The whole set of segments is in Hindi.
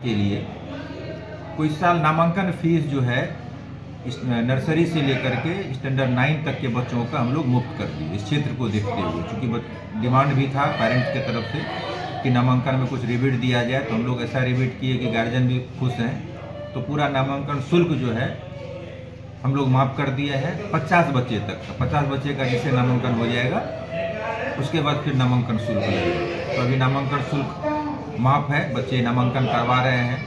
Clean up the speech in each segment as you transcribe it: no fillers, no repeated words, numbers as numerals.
के लिए कोई साल नामांकन फीस जो है इस नर्सरी से लेकर के स्टैंडर्ड 9 तक के बच्चों का हम लोग मुफ्त कर दिए, इस क्षेत्र को देखते हुए। चूँकि डिमांड भी था पेरेंट्स के तरफ से कि नामांकन में कुछ रिबेट दिया जाए, तो हम लोग ऐसा रिबेट किए कि गार्जियन भी खुश हैं। तो पूरा नामांकन शुल्क जो है हम लोग माफ़ कर दिया है 50 बच्चे तक। 50 बच्चे का जैसे नामांकन हो जाएगा उसके बाद फिर नामांकन शुल्क लगेगा। तो अभी नामांकन शुल्क माफ़ है, बच्चे नामांकन करवा रहे हैं।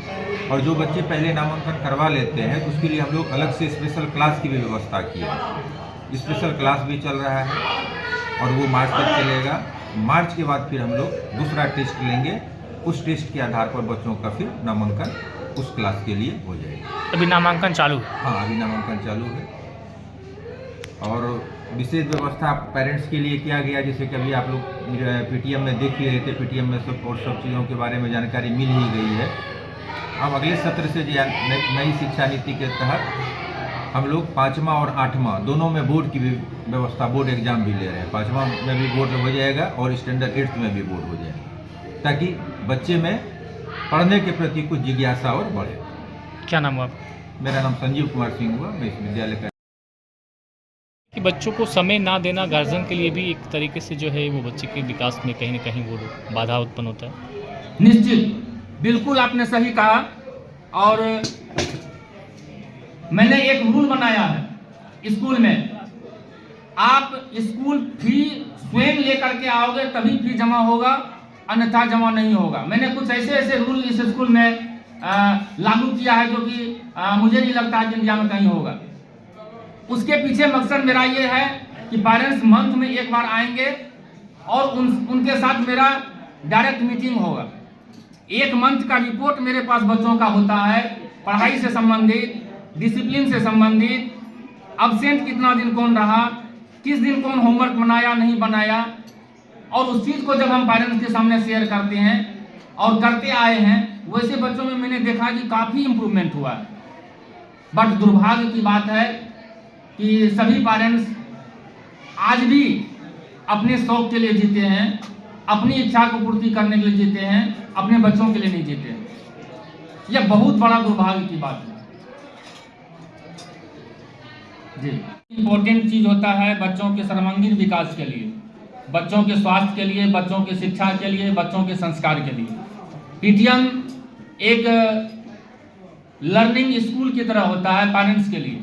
और जो बच्चे पहले नामांकन करवा लेते हैं तो उसके लिए हम लोग अलग से स्पेशल क्लास की भी व्यवस्था की है। स्पेशल क्लास भी चल रहा है और वो मार्च तक चलेगा। मार्च के बाद फिर हम लोग दूसरा टेस्ट लेंगे, उस टेस्ट के आधार पर बच्चों का फिर नामांकन उस क्लास के लिए हो जाएगा। अभी नामांकन चालू? हाँ, अभी नामांकन चालू है। और विशेष व्यवस्था पेरेंट्स के लिए किया गया, जैसे कि अभी आप लोग पीटीएम में देख ही रहे थे, पीटीएम में सब चीज़ों के बारे में जानकारी मिल ही गई है। अब अगले सत्र से जो नई शिक्षा नीति के तहत हम लोग 5वां और 8वां दोनों में बोर्ड की भी व्यवस्था, बोर्ड एग्जाम भी ले रहे हैं। 5वां में भी बोर्ड हो जाएगा और स्टैंडर्ड 8th में भी बोर्ड हो जाएगा, ताकि बच्चे में पढ़ने के प्रति कुछ जिज्ञासा और बढ़े। क्या नाम हुआ आपका? मेरा नाम संजीव कुमार सिंह हुआ, मैं इस विद्यालय का। कि बच्चों को समय ना देना गार्जियन के लिए भी एक तरीके से जो है वो बच्चे के विकास में कहीं ना कहीं वो बाधा उत्पन्न होता है। निश्चित, बिल्कुल आपने सही कहा। और मैंने एक रूल बनाया है स्कूल में, आप स्कूल फी स्वयं लेकर के आओगे तभी फी जमा होगा, अन्यथा जमा नहीं होगा। मैंने कुछ ऐसे रूल इस स्कूल में लागू किया है जो कि मुझे नहीं लगता कि इंडिया में कहीं होगा। उसके पीछे मकसद मेरा ये है कि पेरेंट्स मंथ में एक बार आएंगे और उनके साथ मेरा डायरेक्ट मीटिंग होगा। एक मंथ का रिपोर्ट मेरे पास बच्चों का होता है, पढ़ाई से संबंधित, डिसिप्लिन से संबंधित, अब्सेंट कितना दिन कौन रहा, किस दिन कौन होमवर्क बनाया नहीं बनाया। और उस चीज़ को जब हम पेरेंट्स के सामने शेयर करते हैं और करते आए हैं, वैसे बच्चों में मैंने देखा कि काफ़ी इम्प्रूवमेंट हुआ है। बट दुर्भाग्य की बात है कि सभी पेरेंट्स आज भी अपने शौक के लिए जीते हैं, अपनी इच्छा को पूर्ति करने के लिए जीते हैं, अपने बच्चों के लिए नहीं जीते हैं। यह बहुत बड़ा दुर्भाग्य की बात है जी। इम्पोर्टेंट चीज़ होता है बच्चों के सर्वांगीण विकास के लिए, बच्चों के स्वास्थ्य के लिए, बच्चों की शिक्षा के लिए, बच्चों के संस्कार के लिए। पीटीएम एक लर्निंग स्कूल की तरह होता है पेरेंट्स के लिए।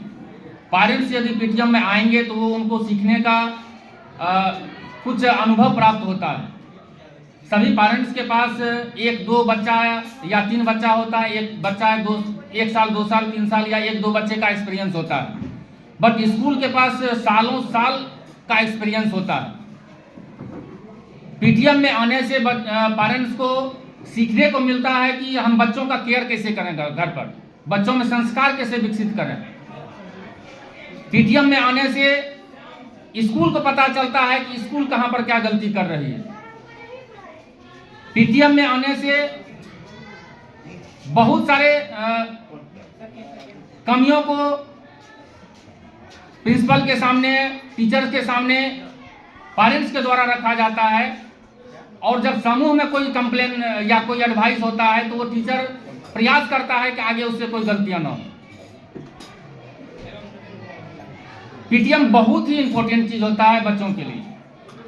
पेरेंट्स यदि पीटीएम में आएंगे तो वो उनको सीखने का कुछ अनुभव प्राप्त होता है। सभी पेरेंट्स के पास 1-2 बच्चा या 3 बच्चा होता है, एक बच्चा है 1 साल 2 साल 3 साल या 1-2 बच्चे का एक्सपीरियंस होता है। बट स्कूल के पास सालों साल का एक्सपीरियंस होता है। पीटीएम में आने से पेरेंट्स को सीखने को मिलता है कि हम बच्चों का केयर कैसे करें, घर पर बच्चों में संस्कार कैसे विकसित करें। पीटीएम में आने से स्कूल को पता चलता है कि स्कूल कहां पर क्या गलती कर रही है। पीटीएम में आने से बहुत सारे कमियों को प्रिंसिपल के सामने, टीचर्स के सामने, पेरेंट्स के द्वारा रखा जाता है। और जब समूह में कोई कंप्लेन या कोई एडवाइस होता है तो वो टीचर प्रयास करता है कि आगे उससे कोई गलतियां ना हो। पीटीएम बहुत ही इंपॉर्टेंट चीज होता है बच्चों के लिए।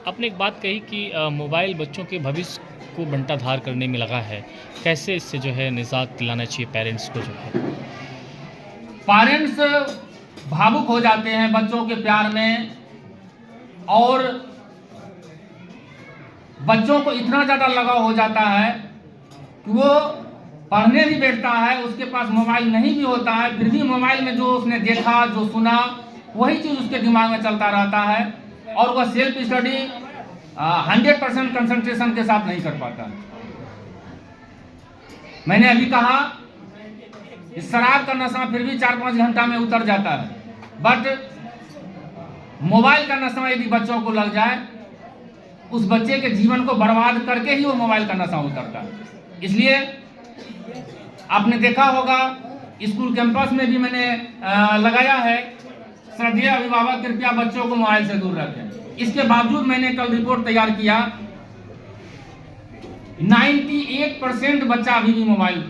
आपने एक बात कही कि मोबाइल बच्चों के भविष्य को बंटाधार करने में लगा है, कैसे इससे जो है निजात दिलाना चाहिए पेरेंट्स को? जो है पेरेंट्स भावुक हो जाते हैं बच्चों के प्यार में, और बच्चों को इतना ज़्यादा लगाव हो जाता है कि वो पढ़ने भी बैठता है, उसके पास मोबाइल नहीं भी होता है, फिर भी मोबाइल में जो उसने देखा, जो सुना, वही चीज़ उसके दिमाग में चलता रहता है और वह सेल्फ स्टडी 100% कंसंट्रेशन के साथ नहीं कर पाता। मैंने अभी कहा शराब का नशा फिर भी 4-5 घंटा में उतर जाता है, बट मोबाइल का नशा यदि बच्चों को लग जाए, उस बच्चे के जीवन को बर्बाद करके ही वो मोबाइल का नशा उतरता है। इसलिए आपने देखा होगा स्कूल कैंपस में भी मैंने लगाया है, श्रद्धेय अभिभावक कृपया बच्चों को मोबाइल से दूर रखें। इसके बावजूद मैंने कल रिपोर्ट तैयार किया, 98% बच्चा अभी भी मोबाइल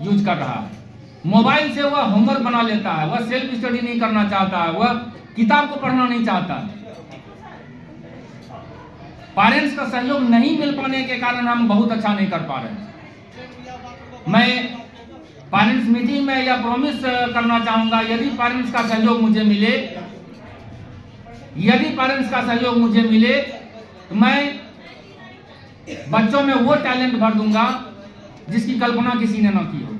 यूज कर रहा है। मोबाइल से वह होमवर्क बना लेता है, वह सेल्फ स्टडी नहीं करना चाहता है, वह किताब को पढ़ना नहीं चाहता। पेरेंट्स का सहयोग नहीं मिल पाने के कारण हम बहुत अच्छा नहीं कर पा रहे। मैं पेरेंट्स मीटिंग में यह प्रॉमिस करना चाहूंगा, यदि पेरेंट्स का सहयोग मुझे मिले तो मैं बच्चों में वो टैलेंट भर दूंगा जिसकी कल्पना किसी ने न की हो।